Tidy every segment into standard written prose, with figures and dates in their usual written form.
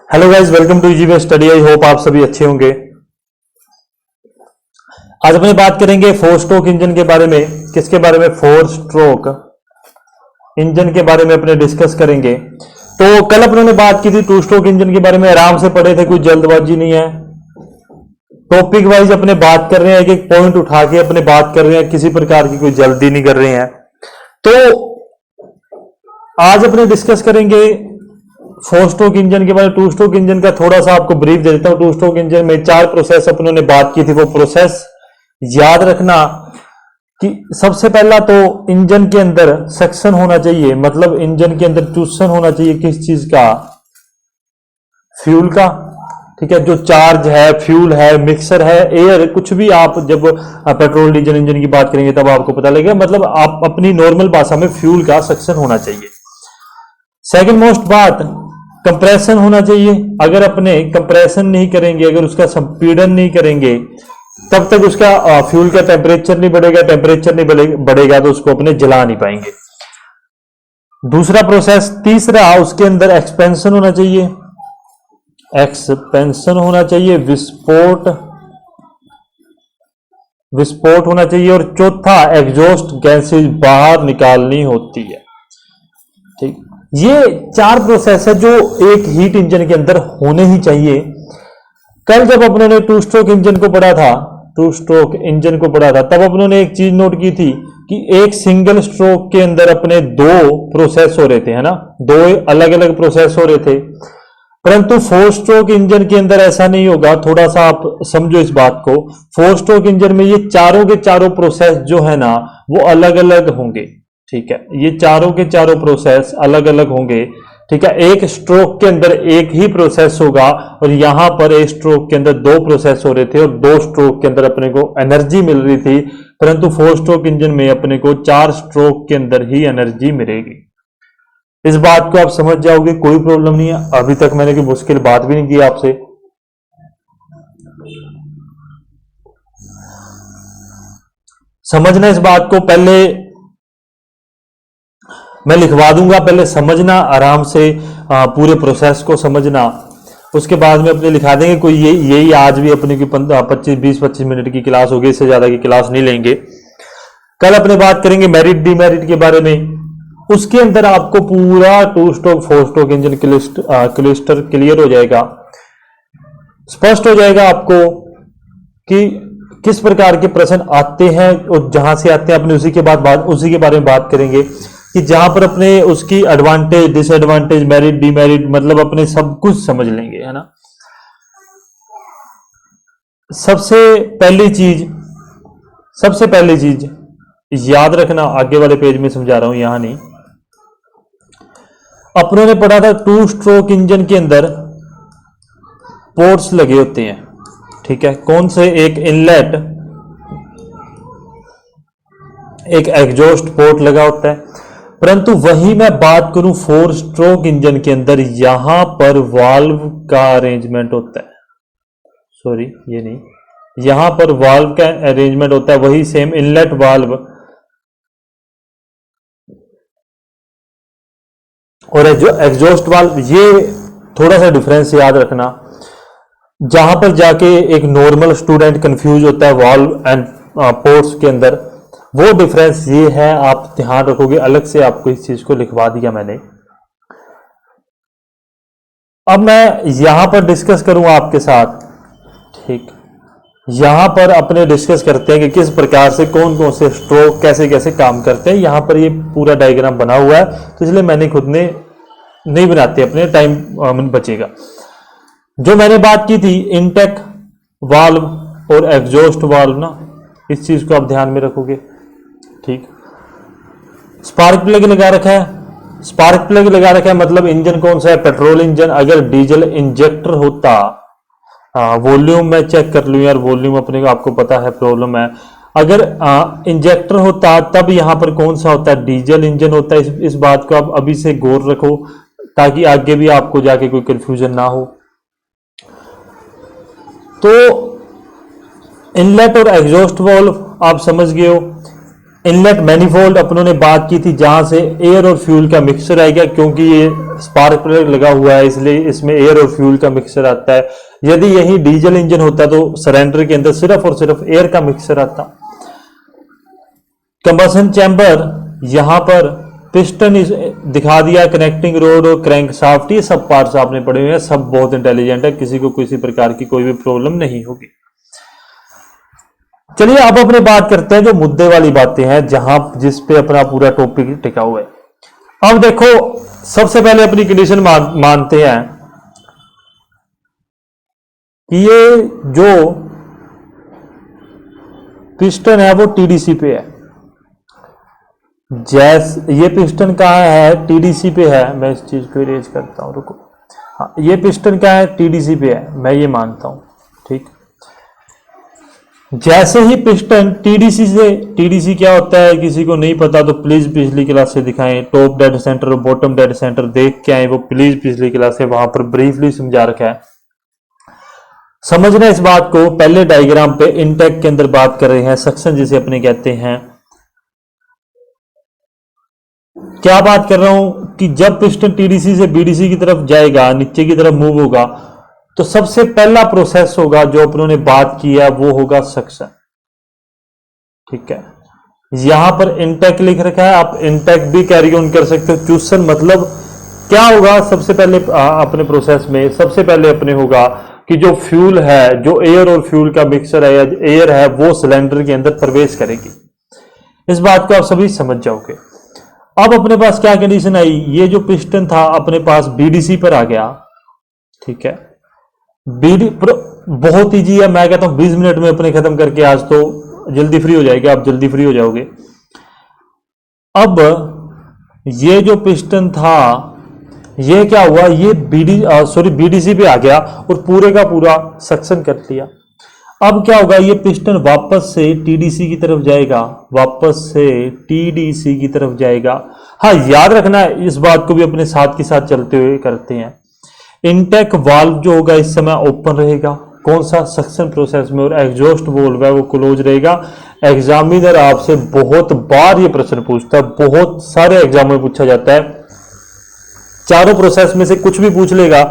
Hello guys, welcome to easy way study. I hope आप सभी अच्छे होंगे। आज अपने बात करेंगे फोर स्ट्रोक इंजन के बारे में। किसके बारे में? फोर स्ट्रोक इंजन के बारे में अपने डिस्कस करेंगे। तो कल अपने बात की थी टू स्ट्रोक इंजन के बारे में, आराम से पढ़े थे, कोई जल्दबाजी नहीं है। टॉपिक वाइज अपने बात कर रहे हैं, एक एक पॉइंट उठा के अपने बात कर रहे हैं, किसी प्रकार की कोई जल्दी नहीं कर रहे हैं। तो आज अपने डिस्कस करेंगे फोर स्ट्रोक इंजन के बारे में। टू स्ट्रोक इंजन का थोड़ा सा आपको ब्रीफ दे देता हूं। टू स्ट्रोक इंजन में 4 प्रोसेस अपनों ने बात की थी, वो प्रोसेस याद रखना कि सबसे पहला तो इंजन के अंदर सक्शन होना चाहिए, मतलब इंजन के अंदर चूसन होना चाहिए। किस चीज का? फ्यूल का। ठीक है, जो चार्ज है, फ्यूल है, मिक्सर है, एयर, कुछ भी। आप जब पेट्रोल डीजल इंजन की बात करेंगे तब आपको पता लगेगा, मतलब आप अपनी नॉर्मल भाषा में फ्यूल का सक्शन होना चाहिए। सेकंड मोस्ट बात, कंप्रेशन होना चाहिए। अगर अपने कंप्रेशन नहीं करेंगे, अगर उसका संपीड़न नहीं करेंगे, तब तक उसका फ्यूल का टेम्परेचर नहीं बढ़ेगा। टेम्परेचर नहीं बढ़ेगा तो उसको अपने जला नहीं पाएंगे। दूसरा प्रोसेस, तीसरा, उसके अंदर एक्सपेंशन होना चाहिए। एक्सपेंशन होना चाहिए, विस्फोट होना चाहिए। और चौथा, एग्जॉस्ट गैसेज बाहर निकालनी होती है। ठीक, ये 4 प्रोसेस है जो एक हीट इंजन के अंदर होने ही चाहिए। कल जब अपनों ने टू स्ट्रोक इंजन को पढ़ा था, तब अपनों ने एक चीज नोट की थी कि एक सिंगल स्ट्रोक के अंदर अपने 2 प्रोसेस हो रहे थे, है ना, 2 अलग अलग प्रोसेस हो रहे थे। परंतु फोर स्ट्रोक इंजन के अंदर ऐसा नहीं होगा। थोड़ा सा आप समझो इस बात को। फोर स्ट्रोक इंजन में ये चारों के चारों प्रोसेस जो है ना, वो अलग अलग होंगे। ठीक है, ये चारों के चारों प्रोसेस अलग अलग होंगे। ठीक है, एक स्ट्रोक के अंदर एक ही प्रोसेस होगा, और यहां पर एक स्ट्रोक के अंदर 2 प्रोसेस हो रहे थे, और 2 स्ट्रोक के अंदर अपने को एनर्जी मिल रही थी। परंतु फोर स्ट्रोक इंजन में अपने को 4 स्ट्रोक के अंदर ही एनर्जी मिलेगी। इस बात को आप समझ जाओगे, कोई प्रॉब्लम नहीं है। अभी तक मैंने कोई मुश्किल बात भी नहीं की आपसे। समझना इस बात को, पहले मैं लिखवा दूंगा, पहले समझना आराम से, पूरे प्रोसेस को समझना। उसके बाद में अपने लिखा देंगे। कोई यही आज भी अपने की 20-25 मिनट की क्लास होगी, इससे ज्यादा की क्लास नहीं लेंगे। कल अपने बात करेंगे मेरिट डिमेरिट के बारे में। उसके अंदर आपको पूरा two stroke four stroke engine clyster clear हो जाएगा, स्पष्ट हो जाएगा आपको कि किस प्रकार के प्रश्न आते हैं, और जहां से आते हैं अपने उसी के बारे में बात करेंगे कि जहां पर अपने उसकी एडवांटेज, डिसएडवांटेज, मेरिट डिमेरिट, मतलब अपने सब कुछ समझ लेंगे, है ना। सबसे पहली चीज याद रखना, आगे वाले पेज में समझा रहा हूं, यहां नहीं। अपनों ने पढ़ा था टू स्ट्रोक इंजन के अंदर पोर्ट्स लगे होते हैं। ठीक है, कौन से? एक इनलेट, एक एग्जॉस्ट पोर्ट लगा होता है। परंतु वही मैं बात करूं फोर स्ट्रोक इंजन के अंदर, यहां पर वाल्व का अरेंजमेंट होता है। सॉरी, ये नहीं, यहां पर वाल्व का अरेंजमेंट होता है। वही सेम इनलेट वाल्व और एग्जॉस्ट वाल्व, ये थोड़ा सा डिफरेंस याद रखना। जहां पर जाके एक नॉर्मल स्टूडेंट कंफ्यूज होता है वाल्व एंड पोर्ट्स के अंदर, वो डिफरेंस ये है, आप ध्यान रखोगे। अलग से आपको इस चीज को लिखवा दिया मैंने। अब मैं यहां पर डिस्कस करूंगा आपके साथ। ठीक, यहां पर अपने डिस्कस करते हैं कि किस प्रकार से कौन कौन से स्ट्रोक कैसे कैसे काम करते हैं। यहां पर ये पूरा डायग्राम बना हुआ है, तो इसलिए मैंने खुद ने नहीं बनाते, अपने टाइम बचेगा। जो मैंने बात की थी इनटेक वाल्व और एग्जॉस्ट वाल्व ना, इस चीज को आप ध्यान में रखोगे। ठीक, स्पार्क प्लग लगा रखा है, मतलब इंजन कौन सा है? Petrol engine. अगर डीजल इंजेक्टर होता, वॉल्यूम मैं चेक कर लूं यार, वॉल्यूम अपने को आपको पता है प्रॉब्लम है। अगर इंजेक्टर होता तब यहां पर कौन सा होता है? डीजल इंजन होता है। इस बात को आप अभी से गौर रखो, ताकि आगे भी आपको जाके कोई कंफ्यूजन ना हो। तो इनलेट और एग्जॉस्ट वाल्व आप समझ गए हो। इनलेट मैनिफोल्ड अपनों ने बात की थी, जहां से एयर और फ्यूल का मिक्सचर आएगा, क्योंकि ये स्पार्क प्लग लगा हुआ है इसलिए इसमें एयर और फ्यूल का मिक्सचर आता है। यदि यही डीजल इंजन होता तो सिलेंडर के अंदर सिर्फ और सिर्फ एयर का मिक्सचर आता। कंबशन चैम्बर, यहां पर पिस्टन दिखा दिया, कनेक्टिंग रोड और क्रैंक शाफ्ट, ये सब पार्ट्स आपने पढ़े हुए हैं, सब बहुत इंटेलिजेंट है, किसी को किसी प्रकार की कोई भी प्रॉब्लम नहीं होगी। चलिए अब अपने बात करते हैं जो मुद्दे वाली बातें हैं, जहां जिस पे अपना पूरा टॉपिक टिका हुआ है। अब देखो, सबसे पहले अपनी कंडीशन मानते हैं कि ये जो पिस्टन है वो टीडीसी पे है। ये पिस्टन कहाँ है? टीडीसी पे है। मैं इस चीज को इरेज करता हूं, रुको। हाँ, ये पिस्टन कहाँ है? टीडीसी पे है, मैं ये मानता हूं, ठीक। जैसे ही पिस्टन टीडीसी क्या होता है किसी को नहीं पता तो प्लीज पिछली क्लास से दिखाएं, टॉप डेड सेंटर और बॉटम डेड सेंटर देख के आए, वो प्लीज पिछली क्लास से वहां पर ब्रीफली समझा रखा है। समझना इस बात को, पहले डायग्राम पे इनटेक के अंदर बात कर रहे हैं, सक्शन जिसे अपने कहते हैं। क्या बात कर रहा हूं कि जब पिस्टन टीडीसी से बीडीसी की तरफ जाएगा, नीचे की तरफ मूव होगा, तो सबसे पहला प्रोसेस होगा जो अपनों ने बात किया वो होगा सक्शन, ठीक है। यहां पर इनटेक लिख रखा है, आप इनटेक भी कैरी ऑन कर सकते हो। चूसन मतलब क्या होगा? सबसे पहले अपने प्रोसेस में सबसे पहले अपने होगा कि जो फ्यूल है, जो एयर और फ्यूल का मिक्सचर है या एयर है, वो सिलेंडर के अंदर प्रवेश करेगी। इस बात को आप सभी समझ जाओगे। अब अपने पास क्या कंडीशन आई? ये जो पिस्टन था अपने पास बीडीसी पर आ गया, ठीक है। बहुत ईजी है, मैं कहता हूं 20 मिनट में अपने खत्म करके आज तो जल्दी फ्री हो जाएगा, आप जल्दी फ्री हो जाओगे। अब ये जो पिस्टन था ये क्या हुआ? ये बीडीसी पे आ गया और पूरे का पूरा सक्शन कर लिया। अब क्या होगा? ये पिस्टन वापस से टीडीसी की तरफ जाएगा, वापस से टीडीसी की तरफ जाएगा। हाँ, याद रखना इस बात को भी अपने साथ के साथ चलते हुए करते हैं। इनटेक वाल्व जो होगा इस समय ओपन रहेगा, कौन सा? सक्शन प्रोसेस में, और एग्जॉस्ट वाल्व है वो क्लोज रहेगा। एग्जामिनर आपसे बहुत बार ये प्रश्न पूछता है, बहुत सारे एग्जाम में पूछा जाता है, चारों प्रोसेस में से कुछ भी पूछ लेगा।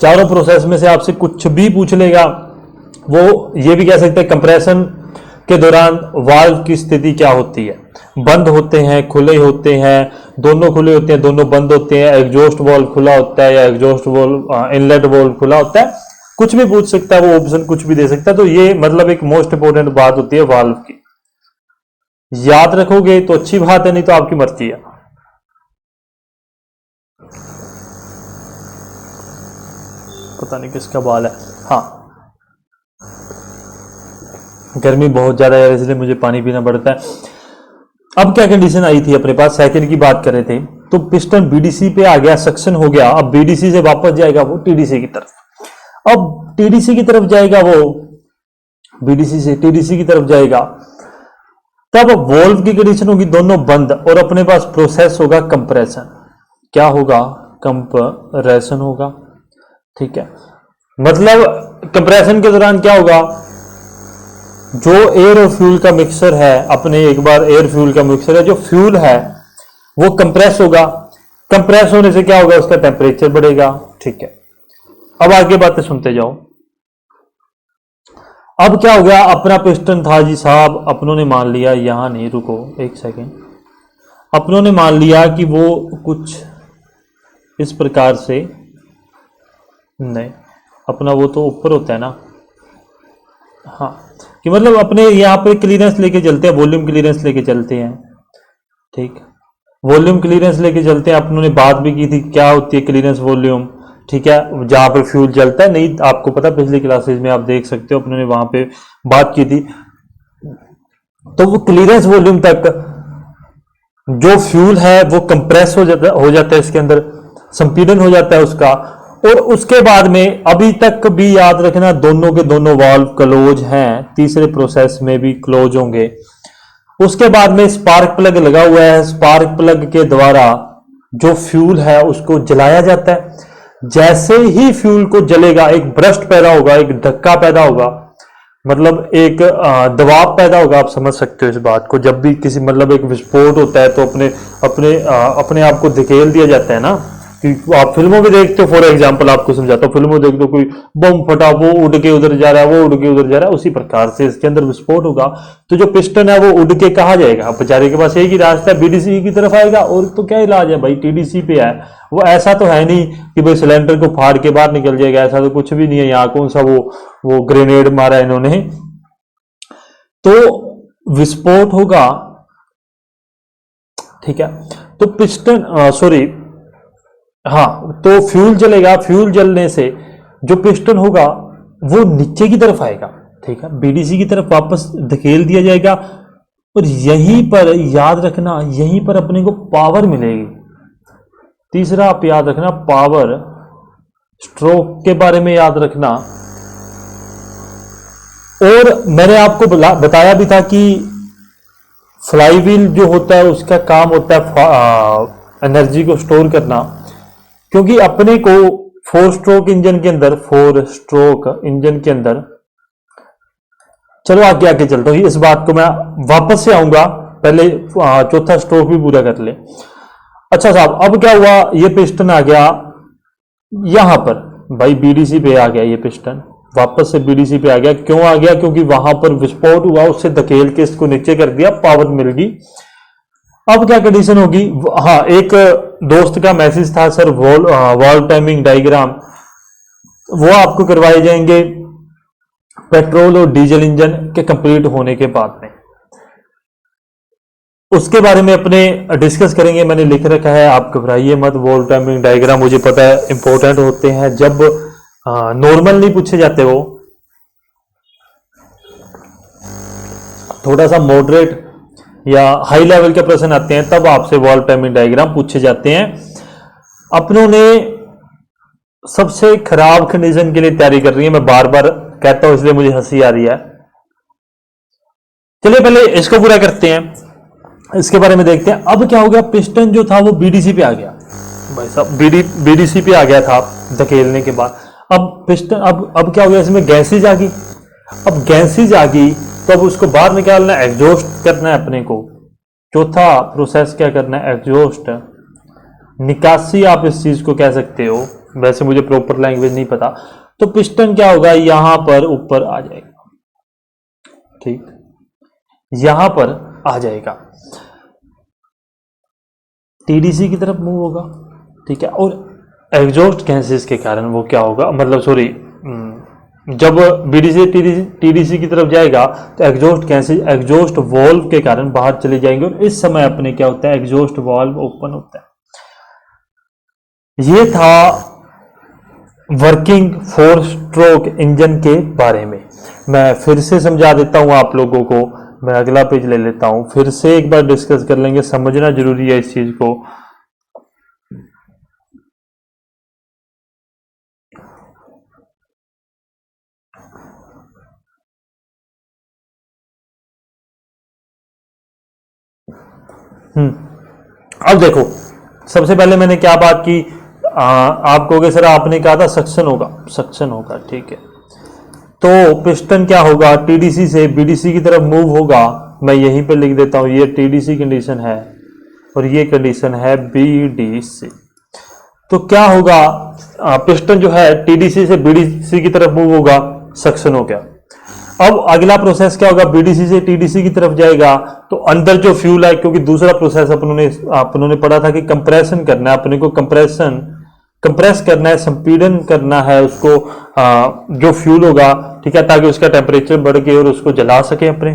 चारों प्रोसेस में से आपसे कुछ भी पूछ लेगा। वो ये भी कह सकते हैं कंप्रेशन के दौरान वाल्व की स्थिति क्या होती है, बंद होते हैं, खुले होते हैं, दोनों खुले होते हैं, दोनों बंद होते हैं, एग्जॉस्ट वाल्व खुला होता है या एग्जॉस्ट वाल्व इनलेट वाल्व खुला होता है, कुछ भी पूछ सकता है वो, ऑप्शन कुछ भी दे सकता है। तो ये मतलब एक मोस्ट इंपोर्टेंट बात होती है वाल्व की। याद रखोगे तो अच्छी बात है, नहीं तो आपकी मर्जी है। पता नहीं किसका बाल है। हाँ, गर्मी बहुत ज्यादा है इसलिए मुझे पानी पीना पड़ता है। अब क्या कंडीशन आई थी अपने पास? सेकंड की बात कर रहे थे, तो पिस्टन बीडीसी पे आ गया, सक्शन हो गया। अब बीडीसी से वापस जाएगा वो टीडीसी की तरफ। अब टीडीसी की तरफ जाएगा वो, बीडीसी से टीडीसी की तरफ जाएगा, तब वॉल्व की कंडीशन होगी दोनों बंद, और अपने पास प्रोसेस होगा कंप्रेशन। क्या होगा? कंप्रेशन होगा, ठीक है। मतलब कंप्रेशन के दौरान क्या होगा? जो एयर और फ्यूल का मिक्सचर है, अपने एक बार एयर फ्यूल का मिक्सचर है, जो फ्यूल है वो कंप्रेस होगा। कंप्रेस होने से क्या होगा? उसका टेम्परेचर बढ़ेगा, ठीक है। अब आगे बातें सुनते जाओ। अब क्या हो गया? अपना पिस्टन था जी साहब, अपनों ने मान लिया, यहां नहीं, रुको एक सेकेंड, अपनों ने मान लिया कि वो कुछ इस प्रकार से, नहीं अपना वो तो ऊपर होता है ना, हाँ, कि मतलब अपने यहाँ पे क्लीयरेंस लेके चलते हैं, वॉल्यूम क्लीयरेंस लेके चलते हैं, ठीक। वॉल्यूम क्लीयरेंस लेके चलते हैं। अपनों ने बात भी की थी क्या होती है क्लीयरेंस वॉल्यूम, ठीक है, जहां पर फ्यूल जलता है। नहीं आपको पता, पिछली क्लासेस में आप देख सकते हो, अपनों ने वहां पे बात की थी। तो वो क्लीयरेंस वॉल्यूम तक जो फ्यूल है वो कंप्रेस हो जाता है, इसके अंदर संपीड़न हो जाता है उसका। और उसके बाद में अभी तक भी याद रखना दोनों के दोनों वाल्व क्लोज हैं, तीसरे प्रोसेस में भी क्लोज होंगे। उसके बाद में स्पार्क प्लग लगा हुआ है, स्पार्क प्लग के द्वारा जो फ्यूल है उसको जलाया जाता है। जैसे ही फ्यूल को जलेगा एक बर्स्ट पैदा होगा, एक धक्का पैदा होगा, मतलब एक दबाव पैदा होगा। आप समझ सकते हो इस बात को। जब भी किसी मतलब एक विस्फोट होता है तो अपने अपने अपने आप को धकेल दिया जाता है ना, कि आप फिल्मों में देखते हो। फॉर एग्जांपल आपको समझाता हूँ, फिल्मों में देखते हो कोई बम फटा, वो उड़ के उधर जा रहा है, वो उड़ के उधर जा रहा है, उसी प्रकार से इसके अंदर विस्फोट होगा तो जो पिस्टन है वो उड़ के कहाँ जाएगा? बेचारे के पास एक ही रास्ता है, बीडीसी की तरफ आएगा। और तो क्या इलाज है भाई, टीडीसी पे है वो। ऐसा तो है नहीं कि भाई सिलेंडर को फाड़ के बाहर निकल जाएगा, ऐसा तो कुछ भी नहीं है। यहाँ कौन सा वो ग्रेनेड मारा है इन्होंने। तो विस्फोट होगा, ठीक है। तो पिस्टन सॉरी हाँ, तो फ्यूल जलेगा, फ्यूल जलने से जो पिस्टन होगा वो नीचे की तरफ आएगा, ठीक है, बीडीसी की तरफ वापस धकेल दिया जाएगा। और यहीं पर याद रखना, यहीं पर अपने को पावर मिलेगी। तीसरा आप याद रखना, पावर स्ट्रोक के बारे में याद रखना। और मैंने आपको बताया भी था कि फ्लाईव्हील जो होता है उसका काम होता है एनर्जी को स्टोर करना। क्योंकि अपने को 4 स्ट्रोक इंजन के अंदर चलो आगे आगे चलता हूं, इस बात को मैं वापस से आऊंगा, पहले चौथा स्ट्रोक भी पूरा कर ले। अच्छा साहब, अब क्या हुआ, ये पिस्टन आ गया यहां पर, भाई बीडीसी पे आ गया, ये पिस्टन वापस से बीडीसी पे आ गया। क्यों आ गया? क्योंकि वहां पर विस्फोट हुआ, उससे धकेल के इसको नीचे कर दिया, पावर मिल गई। अब क्या कंडीशन होगी? हाँ, एक दोस्त का मैसेज था सर, वॉल्व टाइमिंग डायग्राम वो आपको करवाए जाएंगे पेट्रोल और डीजल इंजन के कंप्लीट होने के बाद में। उसके बारे में अपने डिस्कस करेंगे, मैंने लिख रखा है, आप घबराइए मत। वॉल्व टाइमिंग डायग्राम मुझे पता है इंपॉर्टेंट होते हैं, जब नॉर्मल नहीं पूछे जाते, वो थोड़ा सा मॉडरेट या हाई लेवल के प्रश्न आते हैं तब आपसे वॉल्व टाइमिंग डायग्राम पूछे जाते हैं। अपनों ने सबसे खराब कंडीशन के लिए तैयारी कर रही है, मैं बार बार कहता हूं इसलिए मुझे हंसी आ रही है। चलिए पहले इसको पूरा करते हैं, इसके बारे में देखते हैं। अब क्या हो गया, पिस्टन जो था वो बीडीसी पे आ गया, भाई साहब बीडीसी पे आ गया था धकेलने के बाद। अब पिस्टन अब क्या हो गया, इसमें गैसेज आ गई। अब गैसेज आ गई तो अब उसको बाहर निकालना है, एग्जॉस्ट करना है अपने को। चौथा प्रोसेस क्या करना है, एग्जॉस्ट, निकासी आप इस चीज को कह सकते हो, वैसे मुझे प्रॉपर लैंग्वेज नहीं पता। तो पिस्टन क्या होगा, यहां पर ऊपर आ जाएगा, ठीक, यहां पर आ जाएगा, टीडीसी की तरफ मूव होगा, ठीक है। और एग्जॉस्ट गैसेस के कारण वो क्या होगा, मतलब सॉरी, जब बीडीसी टीडीसी की तरफ जाएगा तो एग्जॉस्ट गैसेस एग्जॉस्ट वॉल्व के कारण बाहर चले जाएंगे। और इस समय अपने क्या होता है, एग्जॉस्ट वॉल्व ओपन होता है। ये था वर्किंग 4 स्ट्रोक इंजन के बारे में। मैं फिर से समझा देता हूं आप लोगों को, मैं अगला पेज ले लेता हूं, फिर से एक बार डिस्कस कर लेंगे, समझना जरूरी है इस चीज को। अब देखो, सबसे पहले मैंने क्या बात की, आप कहोगे सर आपने कहा था सक्शन होगा, ठीक है। तो पिस्टन क्या होगा, टीडीसी से बीडीसी की तरफ मूव होगा। मैं यहीं पे लिख देता हूं, ये टीडीसी कंडीशन है और ये कंडीशन है बीडीसी। तो क्या होगा, पिस्टन जो है टीडीसी से बीडीसी की तरफ मूव होगा, सक्शन हो गया। अब अगला प्रोसेस क्या होगा, बीडीसी से टीडीसी की तरफ जाएगा तो अंदर जो फ्यूल है, क्योंकि दूसरा प्रोसेस अपनों ने पढ़ा था कि कंप्रेशन करना है, अपने को कंप्रेस करना है, संपीड़न करना है उसको, जो फ्यूल होगा, ठीक है, ताकि उसका टेम्परेचर बढ़ के और उसको जला सके अपने।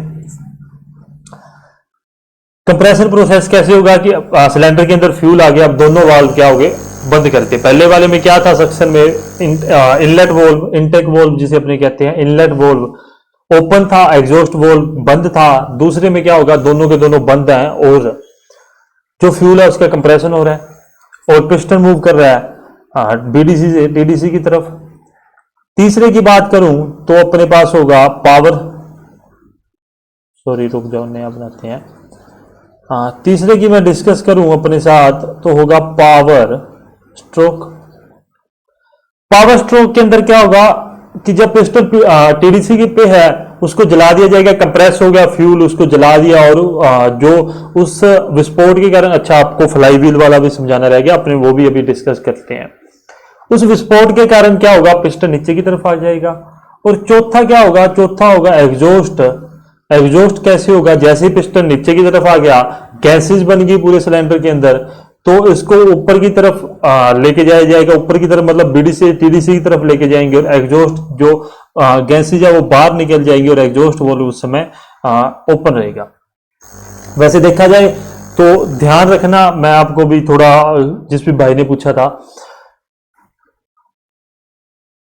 कंप्रेशन प्रोसेस कैसे होगा कि सिलेंडर के अंदर फ्यूल आ गया, अब दोनों वाल्व क्या हो गए, बंद करते। पहले वाले में क्या था, सक्शन में इनलेट वोल्व, इनटेक वोल्व जिसे अपने कहते हैं, इनलेट वोल्व ओपन था, एग्जॉस्ट वोल्व बंद था। दूसरे में क्या होगा, दोनों के दोनों बंद हैं और जो फ्यूल है उसका कंप्रेशन हो रहा है और पिस्टन मूव कर रहा है बीडीसी से टीडीसी की तरफ। तीसरे की बात करूं तो अपने पास होगा पावर, सॉरी रुक जाओ, नया बनाते हैं। तीसरे की मैं डिस्कस करूं अपने साथ तो होगा पावर स्ट्रोक। पावर स्ट्रोक के अंदर क्या होगा कि जब पिस्टन टीडीसी पे है उसको जला दिया जाएगा, कंप्रेस हो गया फ्यूल, उसको जला दिया, और जो उस विस्फोट के कारण, अच्छा आपको फ्लाई व्हील वाला भी समझाना रह गया अपने, वो भी अभी डिस्कस करते हैं। उस विस्फोट के कारण क्या होगा, पिस्टन नीचे की तरफ आ जाएगा। और चौथा क्या होगा, चौथा होगा एग्जॉस्ट। एग्जॉस्ट कैसे होगा, जैसे ही पिस्टन नीचे की तरफ आ गया, गैसेस बन गई पूरे सिलेंडर के अंदर, तो इसको ऊपर की तरफ लेके जाया जाएगा, ऊपर की तरफ मतलब बीडीसी टीडीसी की तरफ लेके जाएंगे, और एग्जॉस्ट जो गैसेज है वो बाहर निकल जाएंगी, और एग्जॉस्ट वाल्व उस समय ओपन रहेगा। वैसे देखा जाए तो ध्यान रखना, मैं आपको भी थोड़ा, जिस भी भाई ने पूछा था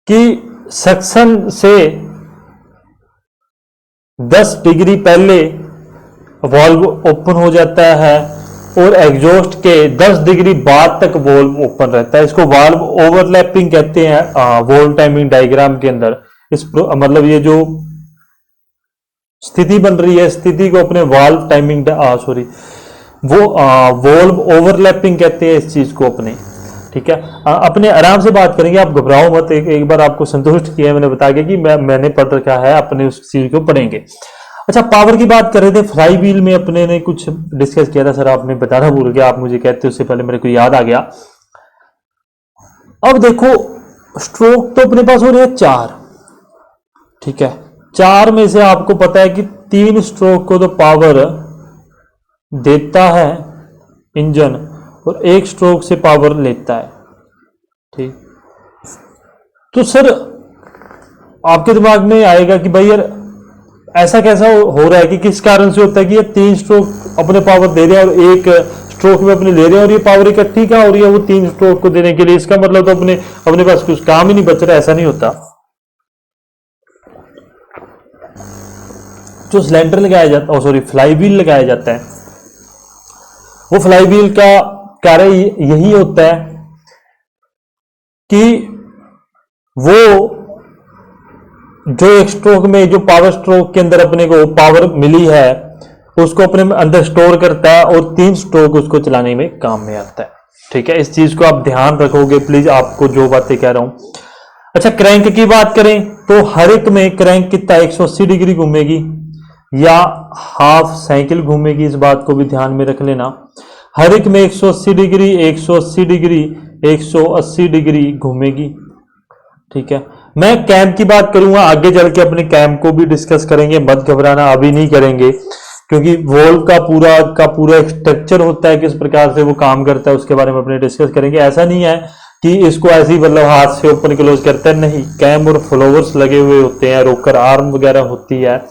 कि सक्शन से 10 डिग्री पहले वॉल्व ओपन हो जाता है, और एग्जॉस्ट के 10 डिग्री बाद तक वॉल्व ओपन रहता है। इसको वाल्व ओवरलैपिंग कहते हैं वॉल्व टाइमिंग डायग्राम के अंदर। मतलब ये जो स्थिति बन रही है, स्थिति को अपने वाल्व टाइमिंग वो वॉल्व ओवरलैपिंग कहते हैं इस चीज को अपने, ठीक है। अपने आराम से बात करेंगे, आप घबराओ मत। एक बार आपको संतुष्ट किया मैंने, बता के कि मैंने पढ़ रखा है, अपने उस चीज को पढ़ेंगे। अच्छा, पावर की बात कर रहे थे, फ्लाई व्हील में अपने ने कुछ डिस्कस किया था सर, आपने बताना भूल गया, आप मुझे कहते उससे पहले मेरे को याद आ गया। अब देखो, स्ट्रोक तो अपने पास हो रहे हैं 4, ठीक है। 4 में से आपको पता है कि 3 स्ट्रोक को तो पावर देता है इंजन, और 1 स्ट्रोक से पावर लेता है, ठीक। तो सर आपके दिमाग में आएगा कि भाई यार ऐसा कैसा हो रहा है, कि किस कारण से होता है कि ये 3 स्ट्रोक अपने पावर दे रहे हैं और 1 स्ट्रोक में अपने ले रहे हैं, और ये पावर इकट्ठी कहाँ हो रही है वो 3 स्ट्रोक को देने के लिए। इसका मतलब तो अपने पास कुछ काम ही नहीं बच रहा, ऐसा नहीं होता। जो सिलेंडर लगाया जाता है, सॉरी फ्लाई व्हील लगाया जाता है, वो फ्लाई व्हील का कार्य यही होता है कि वो जो 1 स्ट्रोक में, जो पावर स्ट्रोक के अंदर अपने को पावर मिली है, उसको अपने अंदर स्टोर करता है, और 3 स्ट्रोक उसको चलाने में काम में आता है, ठीक है। इस चीज को आप ध्यान रखोगे प्लीज, आपको जो बातें कह रहा हूं। अच्छा, क्रैंक की बात करें तो हर एक में क्रैंक कितना 180 डिग्री घूमेगी, या हाफ साइकिल घूमेगी, इस बात को भी ध्यान में रख लेना। हर एक में 180 डिग्री 180 डिग्री 180 डिग्री घूमेगी, ठीक है। मैं कैम की बात करूंगा आगे चल के, अपने कैम को भी डिस्कस करेंगे, मत घबराना, अभी नहीं करेंगे, क्योंकि वॉल्व का पूरा एक स्ट्रक्चर होता है, किस प्रकार से वो काम करता है उसके बारे में अपने डिस्कस करेंगे। ऐसा नहीं है कि इसको ऐसे ही मतलब हाथ से ओपन क्लोज करता है, नहीं, कैम और फ्लोवर्स लगे हुए होते हैं, रोकर आर्म वगैरह होती है।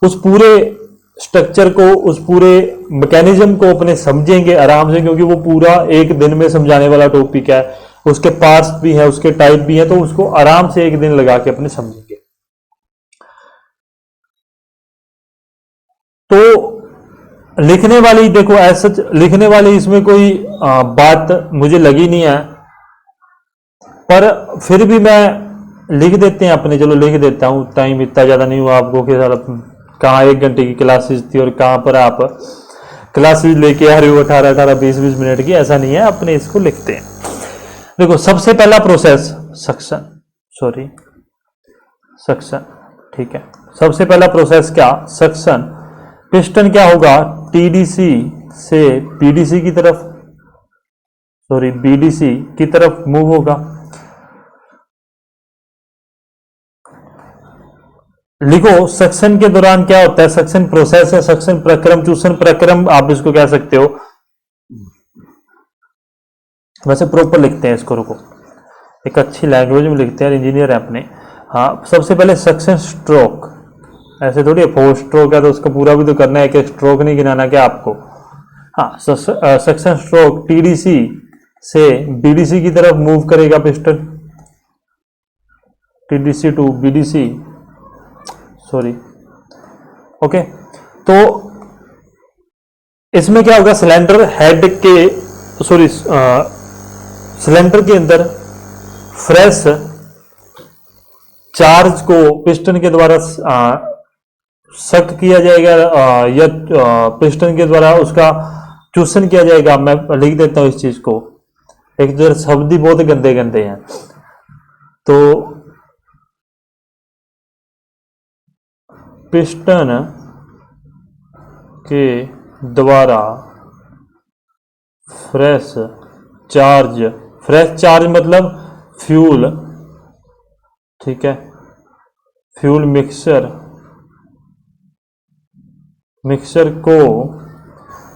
उस पूरे स्ट्रक्चर को, उस पूरे मैकेनिज्म को अपने समझेंगे आराम से, क्योंकि वो पूरा एक दिन में समझाने वाला टॉपिक है, उसके पार्ट्स भी है, उसके टाइप भी है, तो उसको आराम से एक दिन लगा के अपने समझेंगे। तो लिखने वाली देखो, ऐसा लिखने वाली इसमें कोई बात मुझे लगी नहीं है, पर फिर भी मैं लिख देते हैं अपने, चलो लिख देता हूं, टाइम इतना ज्यादा नहीं हुआ आपको कि सर कहाँ 1 घंटे की क्लासेस थी और कहां पर आप क्लासेस लेके आ रहे हो 18-18 20-20 मिनट की, ऐसा नहीं है, अपने इसको लिखते हैं। देखो, सबसे पहला प्रोसेस सक्शन, ठीक है। सबसे पहला प्रोसेस क्या, सक्शन। पिस्टन क्या होगा, टीडीसी से बीडीसी की तरफ, बीडीसी की तरफ मूव होगा। लिखो, सक्शन के दौरान क्या होता है, सक्शन प्रोसेस है, सक्शन प्रक्रम, चूसन प्रक्रम आप इसको कह सकते हो, वैसे प्रॉपर लिखते हैं इसको, रुको एक अच्छी लैंग्वेज में लिखते हैं, इंजीनियर है अपने। हाँ, सबसे पहले सक्शन स्ट्रोक, ऐसे थोड़ी 4 स्ट्रोक है तो उसका पूरा भी तो करना है, कि स्ट्रोक नहीं गिनाना क्या आपको। हाँ, सक्शन स्ट्रोक टीडीसी से बीडीसी की तरफ मूव करेगा piston, TDC to BDC, okay. तो इसमें क्या होगा, सिलेंडर हेड के सिलेंडर के अंदर फ्रेश चार्ज को पिस्टन के द्वारा सक किया जाएगा, या पिस्टन के द्वारा उसका चूसन किया जाएगा। मैं लिख देता हूं इस चीज को, एक जो शब्द ही बहुत गंदे गंदे हैं। तो पिस्टन के द्वारा फ्रेश चार्ज मतलब फ्यूल, ठीक है, फ्यूल मिक्सर को,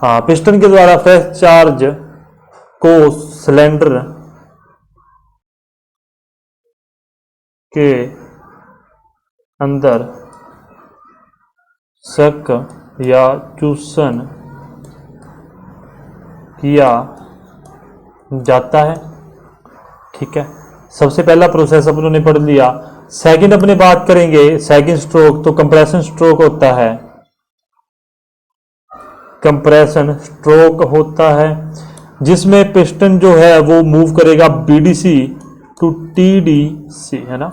हाँ, पिस्टन के द्वारा फ्रेश चार्ज को सिलेंडर के अंदर शक या चूसन किया जाता है, ठीक है। सबसे पहला प्रोसेस अपनों ने पढ़ लिया। सेकंड अपने बात करेंगे, सेकंड स्ट्रोक, तो कंप्रेशन स्ट्रोक होता है, कंप्रेशन स्ट्रोक होता है जिसमें पिस्टन जो है वो मूव करेगा बीडीसी टू टीडीसी, है ना,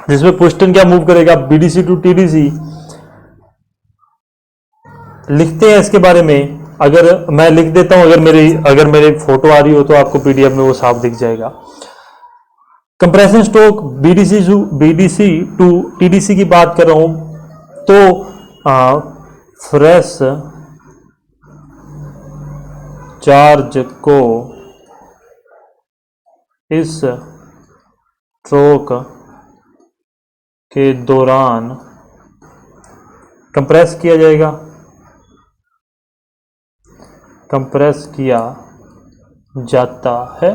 जिसमें पिस्टन क्या मूव करेगा, बीडीसी टू टीडीसी। लिखते हैं इसके बारे में, अगर मैं लिख देता हूं, अगर मेरी फोटो आ रही हो तो आपको पीडीएफ में वो साफ दिख जाएगा। Compression stroke BDC to TDC की बात कर रहा हूं, तो फ्रेश चार्ज को इस स्ट्रोक के दौरान कंप्रेस किया जाएगा, कंप्रेस किया जाता है,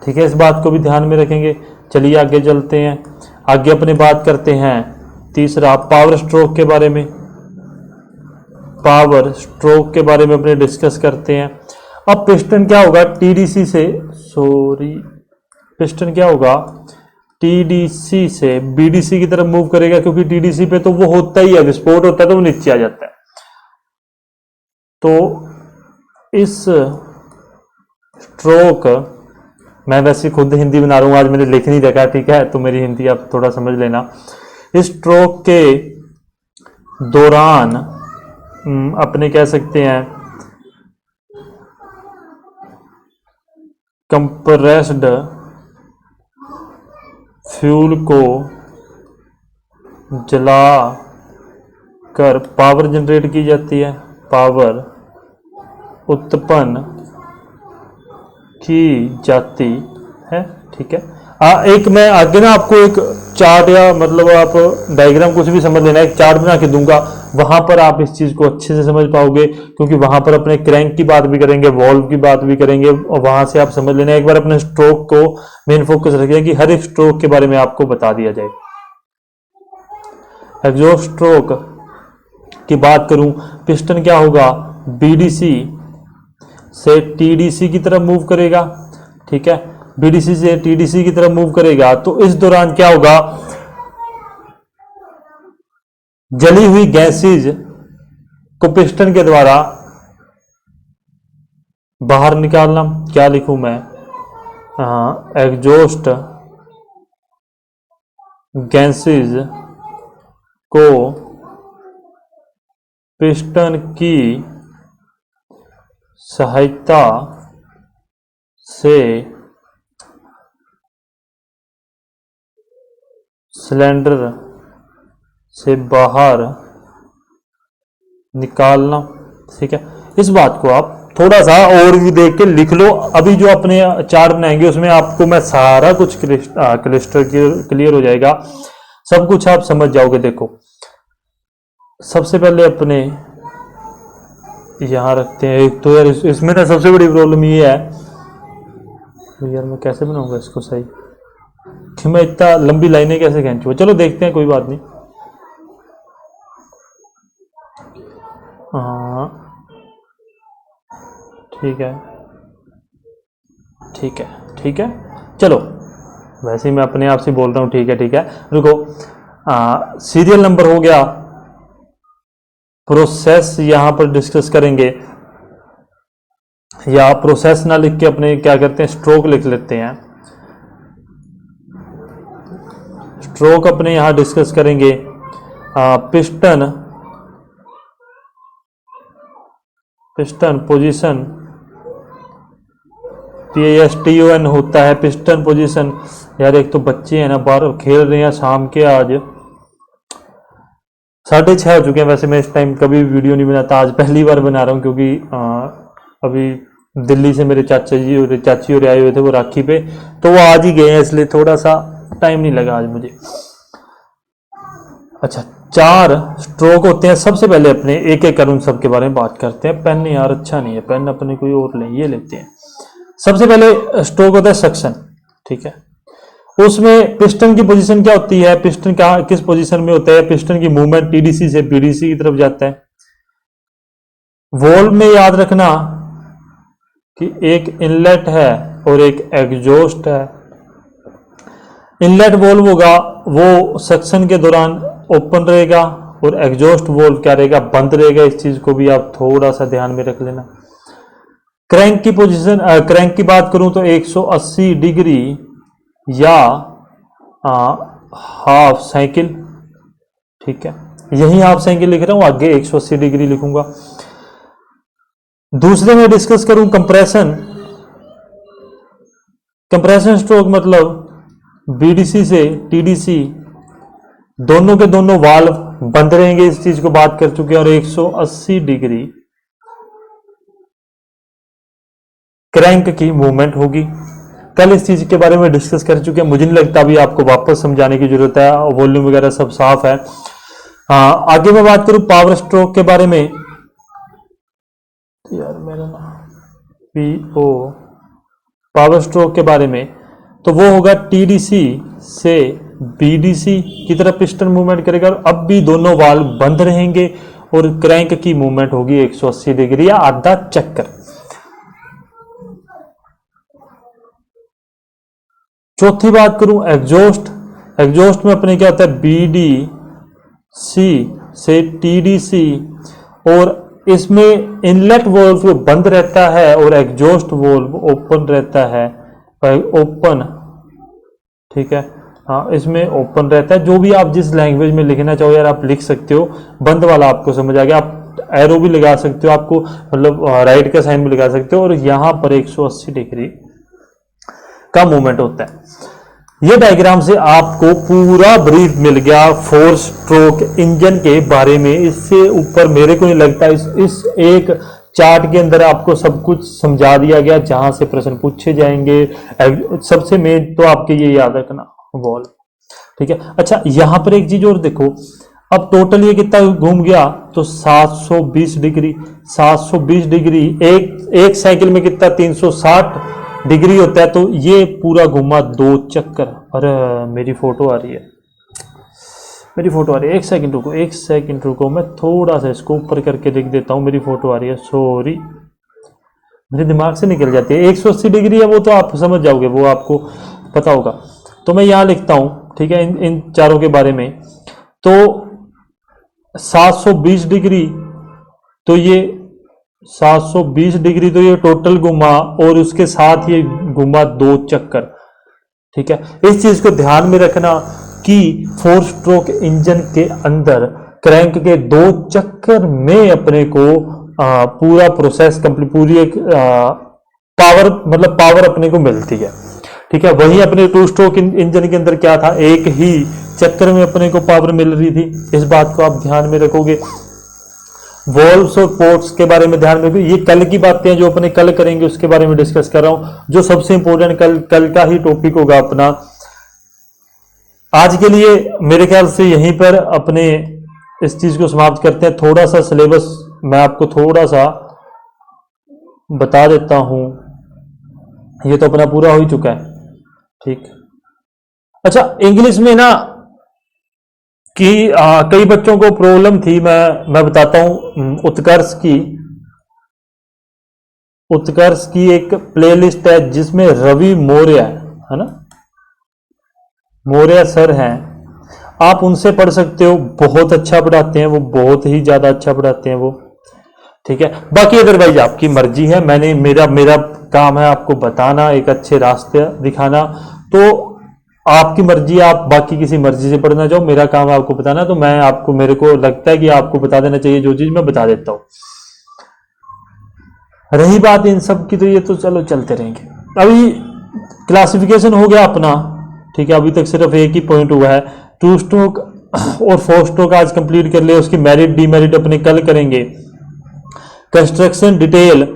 ठीक है। इस बात को भी ध्यान में रखेंगे। चलिए आगे चलते हैं, आगे अपने बात करते हैं तीसरा पावर स्ट्रोक के बारे में। पावर स्ट्रोक के बारे में अपने डिस्कस करते हैं। अब पिस्टन क्या होगा, टीडीसी से, पिस्टन क्या होगा, टीडीसी से बीडीसी की तरफ मूव करेगा, क्योंकि टीडीसी पे तो वो होता ही है, विस्फोट होता है तो वो नीचे आ जाता है। तो इस स्ट्रोक, मैं वैसे खुद हिंदी बना रहा हूं, आज मैंने लिख नहीं देखा, ठीक है, तो मेरी हिंदी आप थोड़ा समझ लेना। इस स्ट्रोक के दौरान अपने कह सकते हैं कंप्रेस्ड फ्यूल को जला कर पावर जनरेट की जाती है, पावर उत्पन्न की जाती है, ठीक है। एक मैं आगे ना आपको एक चार्ट या मतलब आप डायग्राम कुछ भी समझ लेना, एक चार्ट बना के दूंगा, वहां पर आप इस चीज को अच्छे से समझ पाओगे, क्योंकि वहां पर अपने क्रैंक की बात भी करेंगे, वॉल्व की बात भी करेंगे, और वहां से आप समझ लेना। एक बार अपने स्ट्रोक को मेन फोकस रखिए कि हर एक स्ट्रोक के बारे में आपको बता दिया जाए। एग्जॉस्ट स्ट्रोक की बात करूं, पिस्टन क्या होगा, बीडीसी से टीडीसी की तरफ मूव करेगा, ठीक है, बीडीसी से टीडीसी की तरफ मूव करेगा। तो इस दौरान क्या होगा, जली हुई गैसेज को पिस्टन के द्वारा बाहर निकालना, क्या लिखूं मैं, एग्जॉस्ट गैसेज को पिस्टन की सहायता से सिलेंडर से बाहर निकालना, ठीक है। इस बात को आप थोड़ा सा और भी देख के लिख लो। अभी जो अपने चार्ट बनाएंगे उसमें आपको मैं सारा कुछ क्लिस्टर क्लियर हो जाएगा, सब कुछ आप समझ जाओगे। देखो सबसे पहले अपने यहां रखते हैं एक, तो यार इसमें ना सबसे बड़ी प्रॉब्लम ये है, तो यार मैं कैसे बनाऊंगा इसको सही, कि मैं इतना लंबी लाइनें कैसे खींचूं। चलो देखते हैं, कोई बात नहीं। हाँ ठीक है, ठीक है, ठीक है, चलो वैसे ही मैं अपने आप से बोल रहा हूँ, ठीक है, ठीक है, रुको। सीरियल नंबर हो गया, प्रोसेस यहां पर डिस्कस करेंगे, या प्रोसेस ना लिख के अपने क्या करते हैं, स्ट्रोक लिख लेते हैं। स्ट्रोक अपने यहां डिस्कस करेंगे। पिस्टन पोजीशन, PISTON होता है पिस्टन पोजीशन, यार एक तो बच्चे हैं ना, बाहर खेल रहे हैं शाम के, आज 6:30 हो चुके हैं। वैसे मैं इस टाइम कभी वीडियो नहीं बनाता, आज पहली बार बना रहा हूँ, क्योंकि अभी दिल्ली से मेरे चाचा जी और चाची और आए हुए थे वो राखी पे, तो वो आज ही गए हैं, इसलिए थोड़ा सा टाइम नहीं लगा आज मुझे। अच्छा, 4 स्ट्रोक होते हैं। सबसे पहले अपने एक एक कर उन सब के बारे में बात करते हैं। पेन यार अच्छा नहीं है, पेन अपने कोई और लें, ये लेते हैं। सबसे पहले स्ट्रोक होता है सक्शन, ठीक है। उसमें पिस्टन की पोजीशन क्या होती है, पिस्टन कहाँ किस पोजीशन में होता है, पिस्टन की मूवमेंट टीडीसी से पीडीसी की तरफ जाता है। वॉल्व में याद रखना कि एक इनलेट है और एक एग्जॉस्ट है। इनलेट वॉल्व होगा वो सक्शन के दौरान ओपन रहेगा और एग्जॉस्ट वॉल्व क्या रहेगा, बंद रहेगा। इस चीज को भी आप थोड़ा सा ध्यान में रख लेना। क्रैंक की पोजीशन, क्रैंक की बात करूं तो 180 डिग्री या हाफ साइकिल, ठीक है। यही हाफ साइकिल लिख रहा हूं, आगे 180 डिग्री लिखूंगा। दूसरे में डिस्कस करूं कंप्रेशन। कंप्रेशन स्ट्रोक मतलब बीडीसी से टीडीसी दोनों के दोनों वाल्व बंद रहेंगे, इस चीज को बात कर चुके हैं। और 180 डिग्री क्रैंक की मूवमेंट होगी। कल इस चीज के बारे में डिस्कस कर चुके हैं, मुझे नहीं लगता अभी आपको वापस समझाने की जरूरत है, वॉल्यूम वगैरह सब साफ है। आगे मैं बात करूं पावर स्ट्रोक के बारे में, यार मेरा ना पीओ, पावर स्ट्रोक के बारे में, तो वो होगा टीडीसी से बीडीसी की तरफ पिस्टन मूवमेंट करेगा। अब भी दोनों वाल्व बंद रहेंगे और क्रैंक की मूवमेंट होगी 180 डिग्री या आधा चक्कर। चौथी बात करूं एग्जॉस्ट। एग्जॉस्ट में अपने क्या होता है, बीडीसी से टीडीसी, और इसमें इनलेट वॉल्व बंद रहता है और एग्जॉस्ट वॉल्व ओपन रहता है, ओपन, ठीक है। हाँ, इसमें ओपन रहता है। जो भी आप जिस लैंग्वेज में लिखना चाहो यार आप लिख सकते हो। बंद वाला आपको समझ आ गया, आप एरो भी लगा सकते हो, आपको मतलब राइट का साइन भी लगा सकते हो। और यहां पर 180 डिग्री का मूवमेंट होता है। ये डायग्राम से आपको पूरा ब्रीफ मिल गया 4 स्ट्रोक इंजन के बारे में। इससे ऊपर मेरे को नहीं लगता इस एक चार्ट के अंदर आपको सब कुछ समझा दिया गया जहां से प्रश्न पूछे जाएंगे। सबसे मेन तो आपके ये याद रखना वॉल्व, ठीक है। अच्छा, यहां पर एक चीज और देखो, अब टोटल ये कितना घूम गया, तो 720 डिग्री। 720 डिग्री एक साइकिल में कितना 360 डिग्री होता है, तो ये पूरा घुमा 2 चक्कर। अरे मेरी फोटो आ रही है, मेरी फोटो आ रही है, एक सेकंड रुको, एक सेकंड रुको, मैं थोड़ा सा इसको ऊपर करके लिख देता हूँ। मेरी फोटो आ रही है, सॉरी, मेरे दिमाग से निकल जाती है। 180 डिग्री है वो तो आप समझ जाओगे, वो आपको पता होगा। तो मैं यहाँ लिखता हूँ, ठीक है, इन चारों के बारे में। तो 720 डिग्री, तो ये 720 डिग्री तो ये टोटल घुमा, और उसके साथ ये घुमा 2 चक्कर, ठीक है। इस चीज को ध्यान में रखना कि 4 स्ट्रोक इंजन के अंदर क्रैंक के 2 चक्कर में अपने को पूरा प्रोसेस कंप्लीट, पूरी एक पावर, मतलब पावर अपने को मिलती है, ठीक है। वही अपने 2 स्ट्रोक इंजन के अंदर क्या था, एक ही चक्कर में अपने को पावर मिल रही थी। इस बात को आप ध्यान में रखोगे। वॉल्व्स और पोर्ट्स के बारे में ध्यान में रखोगे। ये कल की बातें हैं जो अपने कल करेंगे, उसके बारे में डिस्कस कर रहा हूं। जो सबसे इंपॉर्टेंट कल का ही टॉपिक होगा अपना। आज के लिए मेरे ख्याल से यहीं पर अपने इस चीज को समाप्त करते हैं। थोड़ा सा सिलेबस मैं आपको थोड़ा सा बता देता हूं, ये तो अपना पूरा हो ही चुका है, ठीक। अच्छा, इंग्लिश में ना कि कई बच्चों को प्रॉब्लम थी, मैं बताता हूं। उत्कर्ष की एक प्लेलिस्ट है जिसमें रवि मौर्य है ना, मौर्य सर हैं, आप उनसे पढ़ सकते हो। बहुत अच्छा पढ़ाते हैं वो, बहुत ही ज्यादा अच्छा पढ़ाते हैं वो, ठीक है। बाकी अदरवाइज आपकी मर्जी है। मेरा काम है आपको बताना, एक अच्छे रास्ते दिखाना। तो आपकी मर्जी, आप बाकी किसी मर्जी से पढ़ना चाहो, मेरा काम है आपको बताना। तो मैं आपको, मेरे को लगता है कि आपको बता देना चाहिए जो चीज, मैं बता देता हूं। रही बात इन सब की, तो ये तो चलो चलते रहेंगे। अभी क्लासिफिकेशन हो गया अपना, ठीक है, अभी तक सिर्फ एक ही पॉइंट हुआ है। टू स्ट्रोक और फोर स्ट्रोक आज कंप्लीट कर ले, उसकी मेरिट डीमेरिट अपने कल करेंगे। कंस्ट्रक्शन डिटेल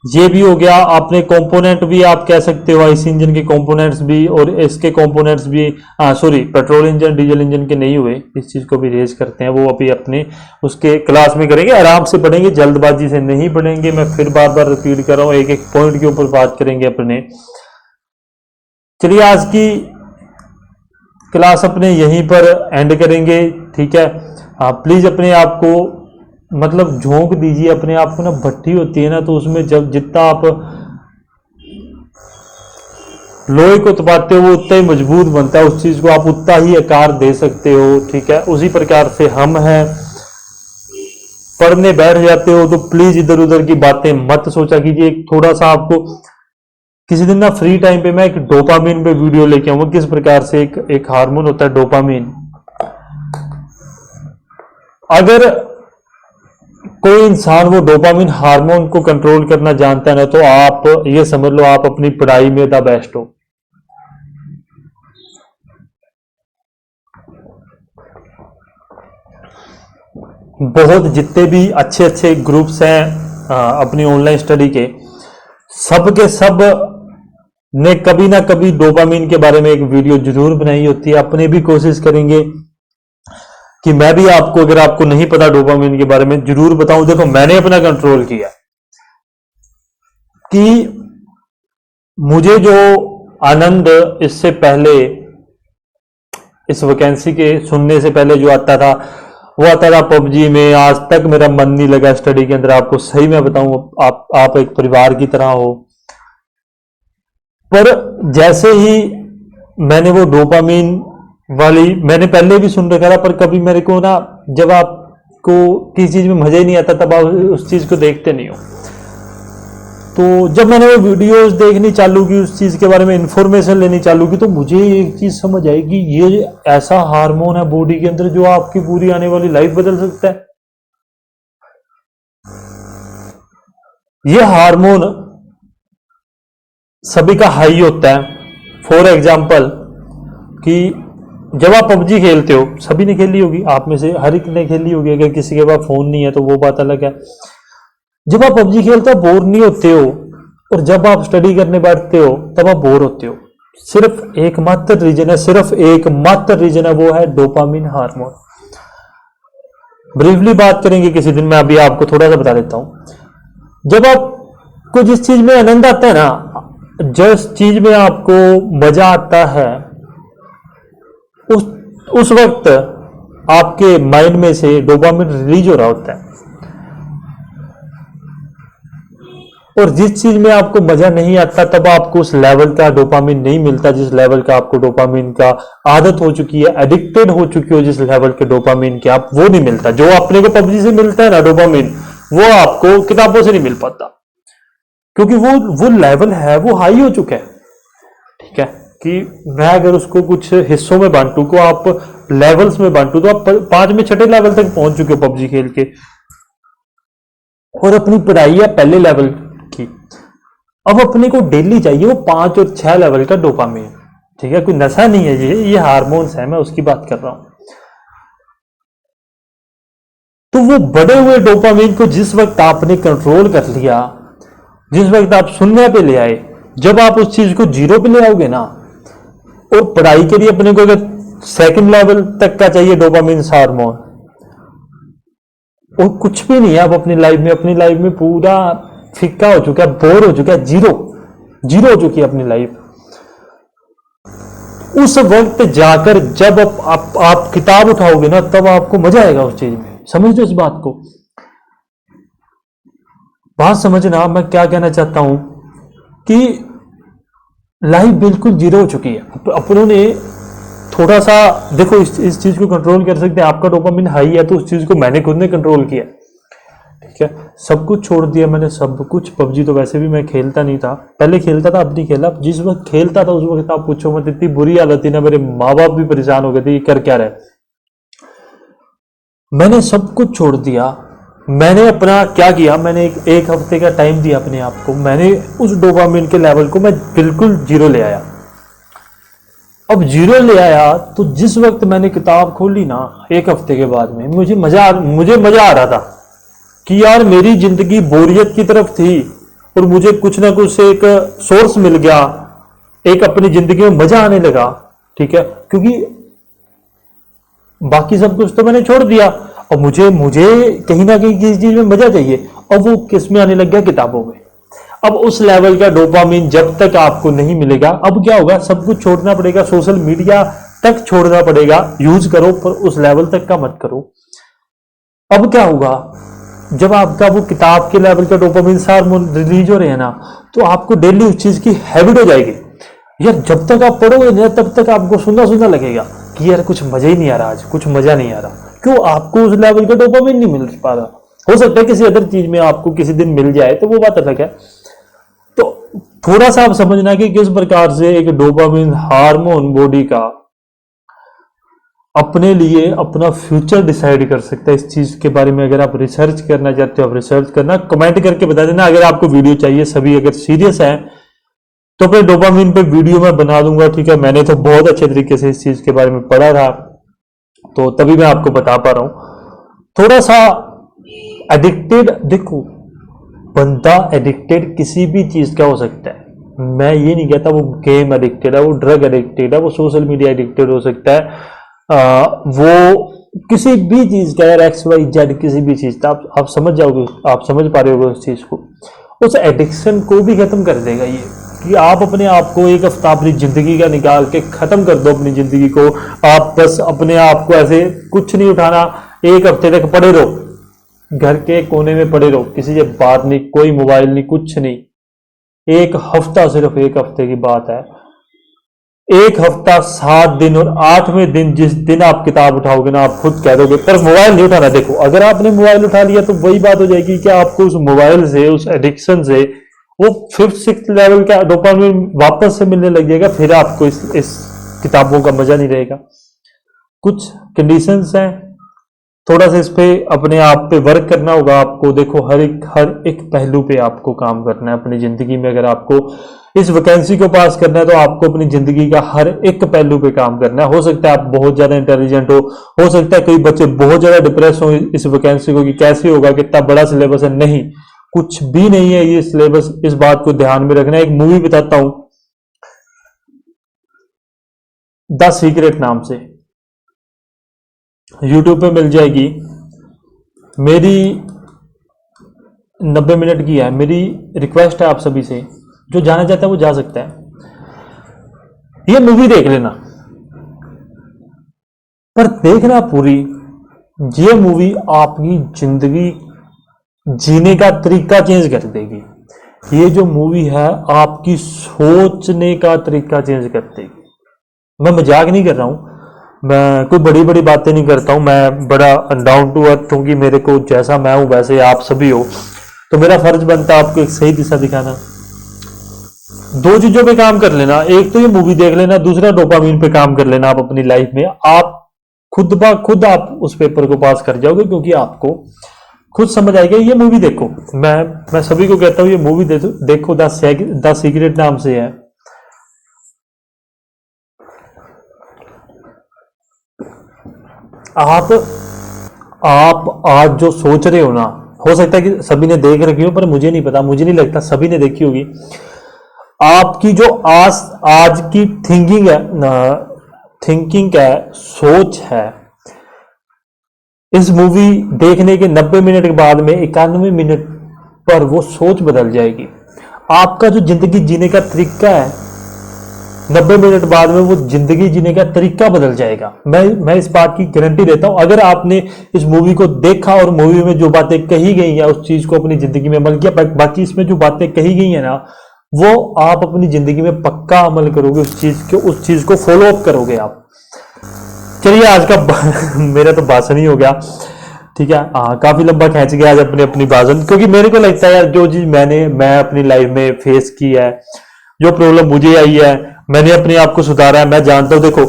ये भी हो गया। आपने कंपोनेंट भी आप कह सकते हो, इस इंजन के कंपोनेंट्स भी और इसके कंपोनेंट्स भी, sorry petrol engine diesel engine के नहीं हुए, इस चीज को भी रेज करते हैं, वो अभी अपने उसके क्लास में करेंगे, आराम से पढ़ेंगे, जल्दबाजी से नहीं पढ़ेंगे। मैं फिर बार बार रिपीट कर रहा हूँ, एक एक पॉइंट के ऊपर बात करेंगे अपने। चलिए आज की क्लास अपने यहीं पर एंड करेंगे, ठीक है। आप प्लीज अपने आप को मतलब झोंक दीजिए अपने आप को ना, भट्टी होती है ना, तो उसमें जब जितना आप लोहे को तपाते हो वो उतना ही मजबूत बनता है, उस चीज को आप उतना ही आकार दे सकते हो, ठीक है। उसी प्रकार से हम हैं, पढ़ने बैठ जाते हो तो प्लीज इधर उधर की बातें मत सोचा कीजिए। थोड़ा सा आपको किसी दिन ना फ्री टाइम पे मैं एक डोपामिन पे वीडियो लेके आऊंगा, किस प्रकार से एक हार्मोन होता है डोपामिन। अगर कोई इंसान वो डोपामिन हार्मोन को कंट्रोल करना जानता है ना, तो आप ये समझ लो आप अपनी पढ़ाई में द बेस्ट हो। बहुत जितने भी अच्छे अच्छे ग्रुप्स हैं अपनी ऑनलाइन स्टडी के, सब के सब ने कभी ना कभी डोपामिन के बारे में एक वीडियो जरूर बनाई होती है। अपने भी कोशिश करेंगे कि मैं भी आपको, अगर आपको नहीं पता डोपामिन के बारे में, जरूर बताऊं। देखो मैंने अपना कंट्रोल किया कि मुझे जो आनंद इससे पहले, इस वैकेंसी के सुनने से पहले जो आता था, वो आता था पबजी में। आज तक मेरा मन नहीं लगा स्टडी के अंदर, आपको सही मैं बताऊं, आप एक परिवार की तरह हो। पर जैसे ही मैंने वो डोपामिन वाली, मैंने पहले भी सुन रखा था, पर कभी मेरे को ना, जब आपको किसी चीज में मजा ही नहीं आता तब आप उस चीज को देखते नहीं हो। तो जब मैंने वो वीडियोस देखनी चालू की, उस चीज के बारे में इंफॉर्मेशन लेनी चालू की, तो मुझे एक चीज समझ आई कि ये ऐसा हार्मोन है बॉडी के अंदर जो आपकी पूरी आने वाली लाइफ बदल सकता है। ये हार्मोन सभी का हाई होता है। फॉर एग्जाम्पल कि जब आप पबजी खेलते हो, सभी ने खेली होगी, आप में से हर एक ने खेली होगी, अगर किसी के पास फोन नहीं है तो वो बात अलग है। जब आप पबजी खेलते हो बोर नहीं होते हो, और जब आप स्टडी करने बैठते हो तब आप बोर होते हो। सिर्फ एकमात्र रीजन है, सिर्फ एकमात्र रीजन है, वो है डोपामिन हार्मोन। ब्रीफली बात करेंगे किसी दिन, मैं अभी आपको थोड़ा सा बता देता हूं। जब आपको जिस चीज में आनंद आता है ना, जिस चीज में आपको मजा आता है, उस वक्त आपके माइंड में से डोपामिन रिलीज हो रहा होता है। और जिस चीज में आपको मजा नहीं आता, तब आपको उस लेवल का डोपामिन नहीं मिलता, जिस लेवल का आपको डोपामिन का आदत हो चुकी है, एडिक्टेड हो चुकी हो जिस लेवल के डोपामिन के, आप वो नहीं मिलता। जो अपने को पबजी से मिलता है ना डोपामिन, वो आपको किताबों से नहीं मिल पाता, क्योंकि वो लेवल है, वो हाई हो चुका है, ठीक है। कि मैं अगर उसको कुछ हिस्सों में बांटू को, आप लेवल्स में बांटू, तो आप 5 में 6 लेवल तक पहुंच चुके हो पबजी खेल के, और अपनी पढ़ाई है पहले लेवल की। अब अपने को डेली चाहिए वो 5 और 6 लेवल का डोपामिन, ठीक है। कोई नशा नहीं है, ये हार्मोन्स है, मैं उसकी बात कर रहा हूं। तो वो बढ़े हुए डोपामिन को जिस वक्त आपने कंट्रोल कर लिया, जिस वक्त आप शून्य पे ले आए, जब आप उस चीज को 0 पे ले आओगे ना, और पढ़ाई के लिए अपने को अगर 2nd लेवल तक का चाहिए डोपामिन हार्मोन, और कुछ भी नहीं है अब अपनी लाइफ में पूरा फिक्का हो चुका है, बोर हो चुका है, जीरो हो चुकी है अपनी लाइफ। उस वक्त जाकर जब आप किताब उठाओगे ना, तब आपको मजा आएगा उस चीज में। समझ लो इस बात को, बात समझना मैं क्या कहना चाहता हूं कि लाइफ बिल्कुल 0 हो चुकी है। अपनों ने थोड़ा सा देखो, इस चीज को कंट्रोल कर सकते हैं। आपका डोपामिन हाई है, तो उस चीज को मैंने खुद ने कंट्रोल किया, ठीक है। सब कुछ छोड़ दिया मैंने, सब कुछ। पबजी तो वैसे भी मैं खेलता नहीं था, पहले खेलता था, अब नहीं खेला। जिस वक्त खेलता था उस वक्त आप पूछो मत, इतनी बुरी हालत थी ना, मेरे माँ बाप भी परेशान हो गए थे, ये कर क्या रहे। मैंने सब कुछ छोड़ दिया। मैंने अपना क्या किया, मैंने एक हफ्ते का टाइम दिया अपने आप को। मैंने उस डोपामिन के लेवल को मैं बिल्कुल 0 ले आया। अब जीरो ले आया तो जिस वक्त मैंने किताब खोली ना, एक हफ्ते के बाद में मुझे मजा आ रहा था कि यार मेरी जिंदगी बोरियत की तरफ थी और मुझे कुछ ना कुछ एक सोर्स मिल गया, एक अपनी जिंदगी में मजा आने लगा। ठीक है, क्योंकि बाकी सब कुछ तो मैंने छोड़ दिया और मुझे मुझे कहीं ना कहीं किसी चीज में मजा चाहिए, और वो किस में आने लग गया, किताबों में। अब उस लेवल का डोपामिन जब तक आपको नहीं मिलेगा, अब क्या होगा, सब कुछ छोड़ना पड़ेगा, सोशल मीडिया तक छोड़ना पड़ेगा, यूज करो पर उस लेवल तक का मत करो। अब क्या होगा, जब आपका वो किताब के लेवल का डोपामिन हार्मोन रिलीज हो रहे हैं ना, तो आपको डेली उस चीज की हैबिट हो जाएगी। यार जब तक आप पढ़ोगे ना, तब तक आपको सुंदर सुंदर लगेगा कि यार कुछ मजा ही नहीं आ रहा, आज कुछ मजा नहीं आ रहा। क्यों? आपको उस लेवल का डोपामिन नहीं मिल पा रहा। हो सकता है किसी अदर चीज में आपको किसी दिन मिल जाए, तो वो बात अलग है। तो थोड़ा सा आप समझना कि किस प्रकार से एक डोपामिन हार्मोन बॉडी का अपने लिए अपना फ्यूचर डिसाइड कर सकता है। इस चीज के बारे में अगर आप रिसर्च करना चाहते हो, आप रिसर्च करना, कमेंट करके बता देना। अगर आपको वीडियो चाहिए, सभी अगर सीरियस है तो अपने डोपामिन पे वीडियो मैं बना दूंगा। ठीक है, मैंने तो बहुत अच्छे तरीके से इस चीज के बारे में पढ़ा था, तो तभी मैं आपको बता पा रहा हूं। थोड़ा सा एडिक्टेड, देखो बंदा एडिक्टेड किसी भी चीज का हो सकता है। मैं ये नहीं कहता वो गेम एडिक्टेड है, वो ड्रग एडिक्टेड है, वो सोशल मीडिया एडिक्टेड हो सकता है, वो किसी भी चीज का, यार एक्स वाई जेड किसी भी चीज का, आप समझ जाओगे, आप समझ पा रहे होगे उस चीज को। उस एडिक्शन को भी खत्म कर देगा ये, कि आप अपने आप को एक हफ्ता अपनी जिंदगी का निकाल के खत्म कर दो अपनी जिंदगी को। आप बस अपने आप को ऐसे कुछ नहीं उठाना, एक हफ्ते तक पड़े रहो, घर के कोने में पड़े रहो, किसी से बात नहीं, कोई मोबाइल नहीं, कुछ नहीं। एक हफ्ता, सिर्फ एक हफ्ते की बात है। एक हफ्ता, 7 दिन, और 8वें दिन जिस दिन आप किताब उठाओगे ना, आप खुद कह दोगे पर मोबाइल नहीं उठाना। देखो अगर आपने मोबाइल उठा लिया तो वही बात हो जाएगी कि आपको उस मोबाइल से, उस एडिक्शन से वो 5th-6th लेवल का डोपामिन वापस से मिलने लग जाएगा। फिर आपको इस किताबों का मजा नहीं रहेगा। कुछ कंडीशंस हैं, थोड़ा सा इस पे अपने आप पे वर्क करना होगा आपको। देखो हर एक पहलू पे आपको काम करना है अपनी जिंदगी में। अगर आपको इस वैकेंसी को पास करना है तो आपको अपनी जिंदगी का हर एक पहलू पे काम करना है। हो सकता है आप बहुत ज्यादा इंटेलिजेंट हो सकता है कई बच्चे बहुत ज्यादा डिप्रेस हो इस वैकेंसी को कि कैसे होगा, कितना बड़ा सिलेबस है। नहीं, कुछ भी नहीं है ये सिलेबस, इस बात को ध्यान में रखना है। एक मूवी बताता हूं, द सीक्रेट नाम से, यूट्यूब पे मिल जाएगी। मेरी 90 मिनट की है। मेरी रिक्वेस्ट है आप सभी से, जो जाना चाहता है वो जा सकता है। ये मूवी देख लेना, पर देखना पूरी। ये मूवी आपकी जिंदगी जीने का तरीका चेंज कर देगी। ये जो मूवी है आपकी सोचने का तरीका चेंज कर देगी। मैं मजाक नहीं कर रहा हूं, मैं कोई बड़ी बड़ी बातें नहीं करता हूं, मैं बड़ा डाउन टू अर्थ, क्योंकि मेरे को जैसा मैं हूं वैसे आप सभी हो, तो मेरा फर्ज बनता है आपको एक सही दिशा दिखाना। 2 चीजों पे काम कर लेना, एक तो ये मूवी देख लेना, दूसरा डोपामिन पे काम कर लेना। आप अपनी लाइफ में आप खुद ब खुद आप उस पेपर को पास कर जाओगे, क्योंकि आपको खुद समझ आएगा। ये मूवी देखो, मैं सभी को कहता हूं ये मूवी देखो, द सीक्रेट नाम से है। आप आज जो सोच रहे हो ना, हो सकता है कि सभी ने देख रखी हो, पर मुझे नहीं पता, मुझे नहीं लगता सभी ने देखी होगी। आपकी जो आज की थिंकिंग है, सोच है, इस मूवी देखने के 90 मिनट के बाद में 91 मिनट पर वो सोच बदल जाएगी। आपका जो जिंदगी जीने का तरीका है, 90 मिनट बाद में वो जिंदगी जीने का तरीका बदल जाएगा। मैं इस बात की गारंटी देता हूं। अगर आपने इस मूवी को देखा और मूवी में जो बातें कही गई हैं उस चीज को अपनी जिंदगी में अमल किया, बाकी इसमें जो बातें कही गई हैं ना, वो आप अपनी जिंदगी में पक्का अमल करोगे, उस चीज को फॉलो अप करोगे आप। चलिए आज का मेरा तो भाषण ही हो गया, ठीक है। काफी लंबा खींच गया आज अपनी भाषण, क्योंकि मेरे को लगता है यार जो चीज मैं अपनी लाइफ में फेस की है, जो प्रॉब्लम मुझे आई है, मैंने अपने आप को सुधारा है, मैं जानता हूं। देखो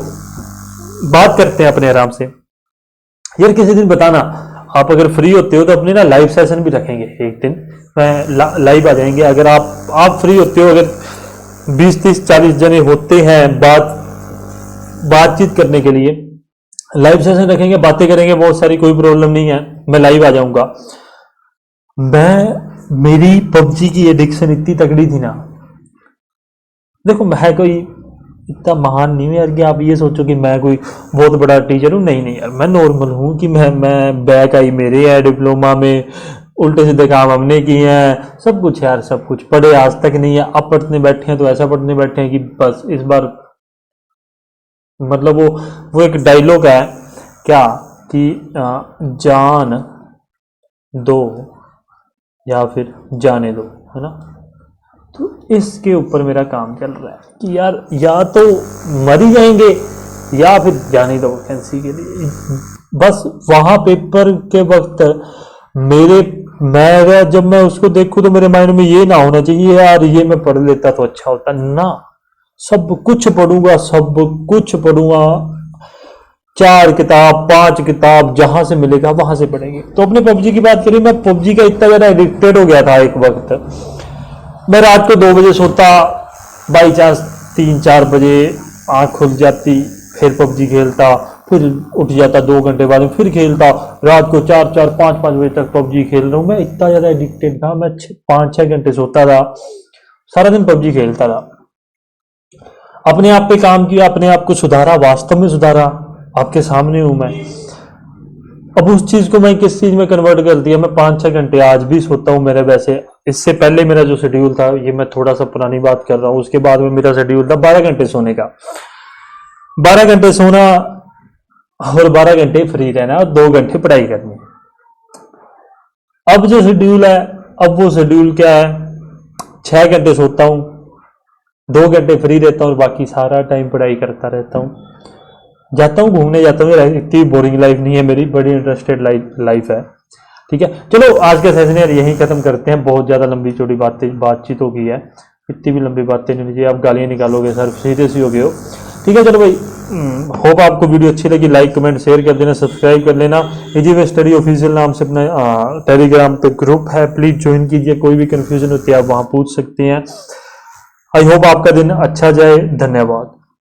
बात करते हैं अपने आराम से यार। किसी दिन बताना, आप अगर फ्री होते हो तो अपने ना लाइव सेशन भी रखेंगे। एक दिन मैं लाइव आ जाएंगे। अगर आप फ्री होते हो, अगर 20, 30, 40 जने होते हैं, बात बातचीत करने के लिए लाइव सेशन रखेंगे, बातें करेंगे बहुत सारी, कोई प्रॉब्लम नहीं है, मैं लाइव आ जाऊंगा। मेरी पबजी की एडिक्शन इतनी तगड़ी थी ना, देखो मैं कोई इतना महान नहीं हूं यार कि आप ये सोचो कि मैं कोई बहुत बड़ा टीचर हूँ, नहीं नहीं यार, मैं नॉर्मल हूँ कि मैं बैक आई मेरे है डिप्लोमा में, उल्टे सीधे काम हमने किए हैं, सब कुछ यार, सब कुछ पढ़े आज तक नहीं है, अब पढ़ने बैठे हैं तो ऐसा पढ़ने बैठे हैं कि बस इस बार मतलब वो एक डायलॉग है क्या कि जान दो या फिर जाने दो, है ना। तो इसके ऊपर मेरा काम चल रहा है कि यार या तो मर ही जाएंगे या फिर जाने दो वैकेंसी के लिए। बस वहां पेपर के वक्त मैं जब मैं उसको देखूं तो मेरे माइंड में ये ना होना चाहिए यार ये मैं पढ़ लेता तो अच्छा होता ना, सब कुछ पढ़ूंगा, सब कुछ पढ़ूंगा, 4 किताब 5 किताब जहां से मिलेगा वहां से पढ़ेंगे। तो अपने पबजी की बात करें, मैं पबजी का इतना ज्यादा एडिक्टेड हो गया था एक वक्त, मैं रात को 2 बजे सोता, बाई चांस 3-4 बजे आंख खुल जाती, फिर पबजी खेलता, फिर उठ जाता 2 घंटे बाद में फिर खेलता, रात को 4-4 5-5 बजे तक पबजी खेल रहा हूँ। मैं इतना ज्यादा एडिक्टेड था, मैं 5-6 घंटे सोता था, सारा दिन पबजी खेलता था। अपने आप पे काम किया, अपने आप को सुधारा, वास्तव में सुधारा, आपके सामने हूं मैं। अब उस चीज को मैं किस चीज में कन्वर्ट कर दिया, मैं 5-6 घंटे आज भी सोता हूं। मेरे वैसे इससे पहले मेरा जो शेड्यूल था, ये मैं थोड़ा सा पुरानी बात कर रहा हूं, उसके बाद में मेरा शेड्यूल था 12 घंटे सोने का, 12 घंटे सोना और 12 घंटे फ्री रहना और 2 घंटे पढ़ाई करनी। अब जो शेड्यूल है, अब वो शेड्यूल क्या है, 6 घंटे सोता हूं, 2 घंटे फ्री रहता हूँ और बाकी सारा टाइम पढ़ाई करता रहता हूँ। जाता हूँ घूमने जाता हूँ, इतनी बोरिंग लाइफ नहीं है मेरी, बड़ी इंटरेस्टेड लाइफ है। ठीक है, चलो आज का सेशन यार यहीं खत्म करते हैं, बहुत ज्यादा लंबी चौड़ी बातचीत हो गई है, इतनी भी लंबी बातें नहीं चाहिए, आप गालियां निकालोगे सर, सीरियस ही हो गए हो। ठीक है चलो भाई, होप आपको वीडियो अच्छी लगी, लाइक कमेंट शेयर कर देना, सब्सक्राइब कर लेना। इजी वे स्टडी ऑफिशियल नाम से अपना टेलीग्राम पे ग्रुप है, प्लीज ज्वाइन कीजिए, कोई भी कंफ्यूजन होती है आप वहां पूछ सकते हैं। आई होप आपका दिन अच्छा जाए, धन्यवाद।